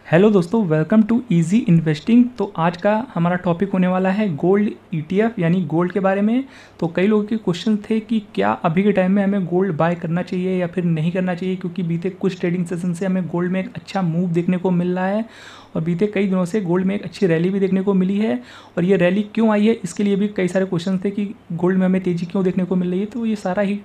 Hello दोस्तों, welcome to easy investing. तो आज का हमारा टॉपिक होने वाला है गोल्ड ईटीएफ यानी गोल्ड के बारे में। तो कई लोगों के क्वेश्चन थे कि क्या अभी के टाइम में हमें गोल्ड बाय करना चाहिए या फिर नहीं करना चाहिए, क्योंकि बीते कुछ ट्रेडिंग सेशन से हमें गोल्ड में एक अच्छा मूव देखने को मिल रहा है और बीते कई दिनों से गोल्ड में एक अच्छी रैली भी देखने को मिली है। और ये रैली क्यों आई है, इसके लिए भी कई सारे क्वेश्चन थे कि गोल्ड में हमें तेज़ी क्यों देखने को मिल रही है। तो ये सारा ही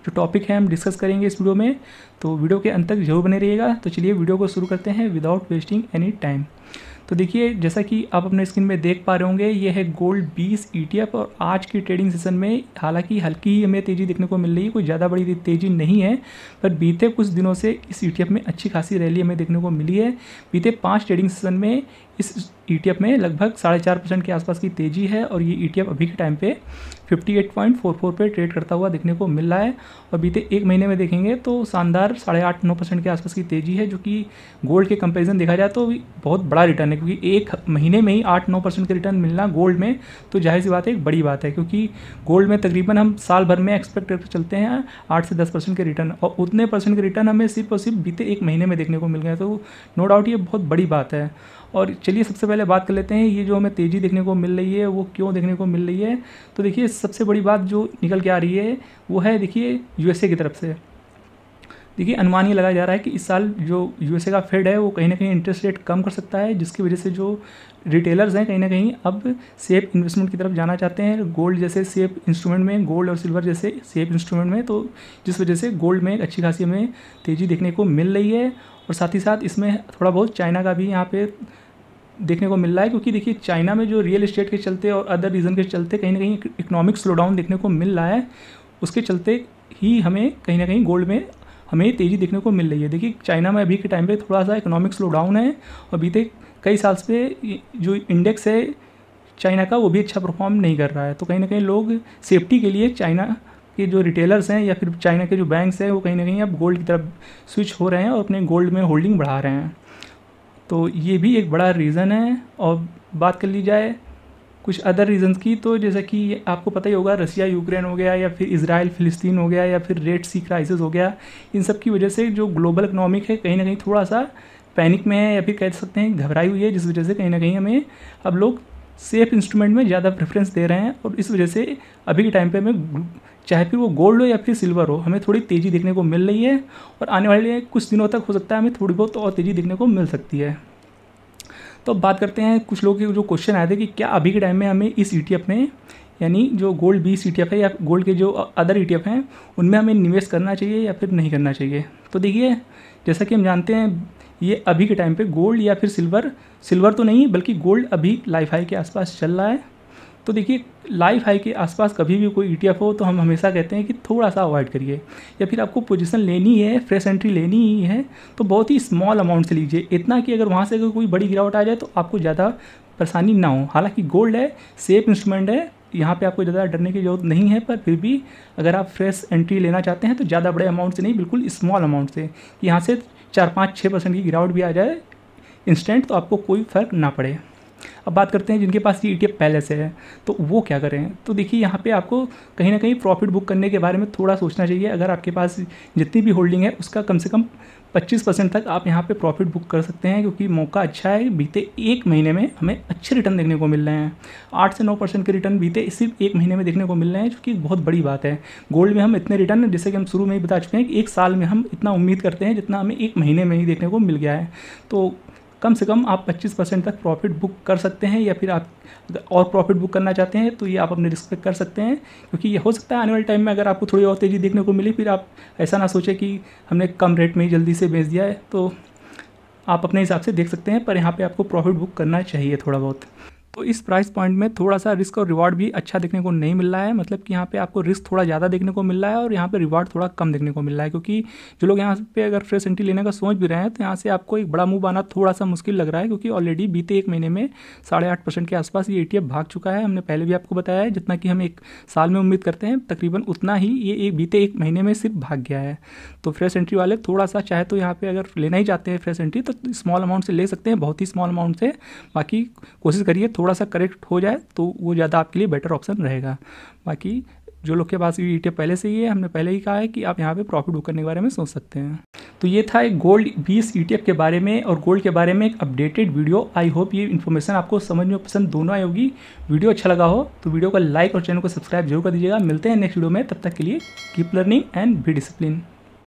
जो टॉपिक है हम डिस्कस करेंगे इस वीडियो में, तो वीडियो के अंत तक जरूर बने रहिएगा। तो चलिए वीडियो को शुरू करते हैं विदाउट वेस्टिंग एनी टाइम। तो देखिए, जैसा कि आप अपने स्क्रीन में देख पा रहे होंगे, ये है गोल्ड 20 ईटीएफ और आज की ट्रेडिंग सेशन में हालांकि हल्की ही हमें तेज़ी देखने को मिल रही है, कोई ज़्यादा बड़ी तेज़ी नहीं है, पर बीते कुछ दिनों से इस ईटीएफ में अच्छी खासी रैली हमें देखने को मिली है। बीते 5 ट्रेडिंग सेशन में इस ईटीएफ में लगभग 4.5% के आसपास की तेज़ी है और ये ईटीएफ अभी के टाइम पे 58.44 पे ट्रेड करता हुआ देखने को मिल रहा है। और बीते एक महीने में देखेंगे तो शानदार 8.5-9% के आसपास की तेज़ी है, जो कि गोल्ड के कंपैरिजन देखा जाए तो बहुत बड़ा रिटर्न है, क्योंकि एक महीने में ही 8-9% के रिटर्न मिलना गोल्ड में तो जाहिर सी बात है, एक बड़ी बात है। क्योंकि गोल्ड में तकरीबन हम साल भर में एक्सपेक्ट करके चलते हैं 8 से 10% के रिटर्न, और उतने परसेंट के रिटर्न हमें सिर्फ और सिर्फ बीते एक महीने में देखने को मिल गए। तो नो डाउट ये बहुत बड़ी बात है। और चलिए सबसे पहले बात कर लेते हैं, ये जो हमें तेज़ी देखने को मिल रही है वो क्यों देखने को मिल रही है। तो देखिए, सबसे बड़ी बात जो निकल के आ रही है वो है, देखिए यूएसए की तरफ से। देखिए, अनुमान ये लगाया जा रहा है कि इस साल जो यूएसए का फेड है वो कहीं ना कहीं इंटरेस्ट रेट कम कर सकता है, जिसकी वजह से जो रिटेलर्स हैं कहीं ना कहीं अब सेफ इन्वेस्टमेंट की तरफ जाना चाहते हैं, गोल्ड जैसे सेफ इंस्ट्रूमेंट में, गोल्ड और सिल्वर जैसे सेफ इंस्ट्रूमेंट में। तो जिस वजह से गोल्ड में एक अच्छी खासी हमें तेज़ी देखने को मिल रही है। और साथ ही साथ इसमें थोड़ा बहुत चाइना का भी यहाँ पे देखने को मिल रहा है, क्योंकि देखिए चाइना में जो रियल एस्टेट के चलते और अदर रीज़न के चलते कहीं ना कहीं इकोनॉमिक स्लोडाउन देखने को मिल रहा है, उसके चलते ही हमें कहीं ना कहीं गोल्ड में हमें तेज़ी देखने को मिल रही है। देखिए, चाइना में अभी के टाइम पे थोड़ा सा इकोनॉमिक स्लोडाउन है और बीते कई साल से जो इंडेक्स है चाइना का वो भी अच्छा परफॉर्म नहीं कर रहा है। तो कहीं ना कहीं लोग सेफ्टी के लिए चाइना के जो रिटेलर्स हैं या फिर चाइना के जो बैंक्स हैं वो कहीं ना कहीं अब गोल्ड की तरफ स्विच हो रहे हैं और अपने गोल्ड में होल्डिंग बढ़ा रहे हैं। तो ये भी एक बड़ा रीज़न है। और बात कर ली जाए कुछ अदर रीजंस की, तो जैसा कि आपको पता ही होगा, रसिया यूक्रेन हो गया या फिर इजराइल फिलिस्तीन हो गया या फिर रेड सी क्राइसिस हो गया, इन सब की वजह से जो ग्लोबल इकोनॉमिक है कहीं ना कहीं थोड़ा सा पैनिक में है या फिर कह सकते हैं घबराई हुई है, जिस वजह से कहीं ना कहीं हमें अब लोग सेफ इंस्ट्रूमेंट में ज़्यादा प्रेफरेंस दे रहे हैं। और इस वजह से अभी के टाइम पे हमें, चाहे फिर वो गोल्ड हो या फिर सिल्वर हो, हमें थोड़ी तेज़ी देखने को मिल रही है और आने वाले कुछ दिनों तक हो सकता है हमें थोड़ी बहुत और तेज़ी देखने को मिल सकती है। तो अब बात करते हैं, कुछ लोगों के जो क्वेश्चन आए थे कि क्या अभी के टाइम में हमें इस ईटीएफ में, यानी जो गोल्ड 20 ईटीएफ है या गोल्ड के जो अदर ईटीएफ हैं उनमें हमें निवेश करना चाहिए या फिर नहीं करना चाहिए। तो देखिए, जैसा कि हम जानते हैं, ये अभी के टाइम पे गोल्ड या फिर सिल्वर तो नहीं बल्कि गोल्ड अभी लाइफ हाई के आसपास चल रहा है। तो देखिए, लाइफ हाई के आसपास कभी भी कोई ईटीएफ हो तो हम हमेशा कहते हैं कि थोड़ा सा अवॉइड करिए, या फिर आपको पोजीशन लेनी है, फ्रेश एंट्री लेनी ही है तो बहुत ही स्मॉल अमाउंट से लीजिए, इतना कि अगर वहाँ से अगर कोई बड़ी गिरावट आ जाए तो आपको ज़्यादा परेशानी ना हो। हालांकि गोल्ड है, सेफ इंस्ट्रूमेंट है, यहाँ पे आपको ज़्यादा डरने की जरूरत नहीं है, पर फिर भी अगर आप फ्रेश एंट्री लेना चाहते हैं तो ज़्यादा बड़े अमाउंट से नहीं, बिल्कुल स्मॉल अमाउंट से, कि यहाँ से 4-5-6% की गिरावट भी आ जाए इंस्टेंट तो आपको कोई फ़र्क ना पड़े। अब बात करते हैं जिनके पास ये ईटीएफ पहले से है तो वो क्या करें। तो देखिए, यहाँ पे आपको कहीं ना कहीं प्रॉफिट बुक करने के बारे में थोड़ा सोचना चाहिए। अगर आपके पास जितनी भी होल्डिंग है उसका कम से कम 25% तक आप यहाँ पे प्रॉफिट बुक कर सकते हैं, क्योंकि मौका अच्छा है। बीते एक महीने में हमें अच्छे रिटर्न देखने को मिल रहे हैं, 8 से 9% के रिटर्न बीते सिर्फ एक महीने में देखने को मिल रहे हैं, जो कि बहुत बड़ी बात है। गोल्ड में हम इतने रिटर्न, जैसे कि हम शुरू में ही बता चुके हैं कि एक साल में हम इतना उम्मीद करते हैं जितना हमें एक महीने में ही देखने को मिल गया है। तो कम से कम आप 25% तक प्रॉफिट बुक कर सकते हैं, या फिर आप और प्रॉफिट बुक करना चाहते हैं तो ये आप अपने रिस्क पे कर सकते हैं, क्योंकि ये हो सकता है आने वाले टाइम में अगर आपको थोड़ी और तेज़ी देखने को मिली, फिर आप ऐसा ना सोचें कि हमने कम रेट में ही जल्दी से बेच दिया है। तो आप अपने हिसाब से देख सकते हैं, पर यहाँ पे आपको प्रॉफिट बुक करना चाहिए थोड़ा बहुत। तो इस प्राइस पॉइंट में थोड़ा सा रिस्क और रिवार्ड भी अच्छा देखने को नहीं मिल रहा है, मतलब कि यहाँ पे आपको रिस्क थोड़ा ज़्यादा देखने को मिल रहा है और यहाँ पे रिवार्ड थोड़ा कम देखने को मिल रहा है। क्योंकि जो लोग यहाँ पे अगर फ्रेश एंट्री लेने का सोच भी रहे हैं तो यहाँ से आपको एक बड़ा मूव आना थोड़ा सा मुश्किल लग रहा है, क्योंकि ऑलरेडी बीते एक महीने में 8.5% के आसपास ये ईटीएफ भाग चुका है। हमने पहले भी आपको बताया है, जितना कि हम एक साल में उम्मीद करते हैं तकरीबन उतना ही ये बीते एक महीने में सिर्फ भाग गया है। तो फ्रेश एंट्री वाले थोड़ा सा चाहे तो यहाँ पे अगर लेना ही चाहते हैं फ्रेश एंट्री तो स्मॉल अमाउंट से ले सकते हैं, बहुत ही स्मॉल अमाउंट से। बाकी कोशिश करिए थोड़ा सा करेक्ट हो जाए तो वो ज़्यादा आपके लिए बेटर ऑप्शन रहेगा। बाकी जो लोग के पास ये ETF पहले से ही है, हमने पहले ही कहा है कि आप यहाँ पे प्रॉफिट बुक करने के बारे में सोच सकते हैं। तो ये था एक गोल्ड 20 ETF के बारे में और गोल्ड के बारे में एक अपडेटेड वीडियो। आई होप ये इन्फॉर्मेशन आपको समझ में पसंद दोनों आई होगी। वीडियो अच्छा लगा हो तो वीडियो को लाइक और चैनल को सब्सक्राइब जरूर कर दीजिएगा। मिलते हैं नेक्स्ट वीडियो में, तब तक के लिए keep learning and be discipline.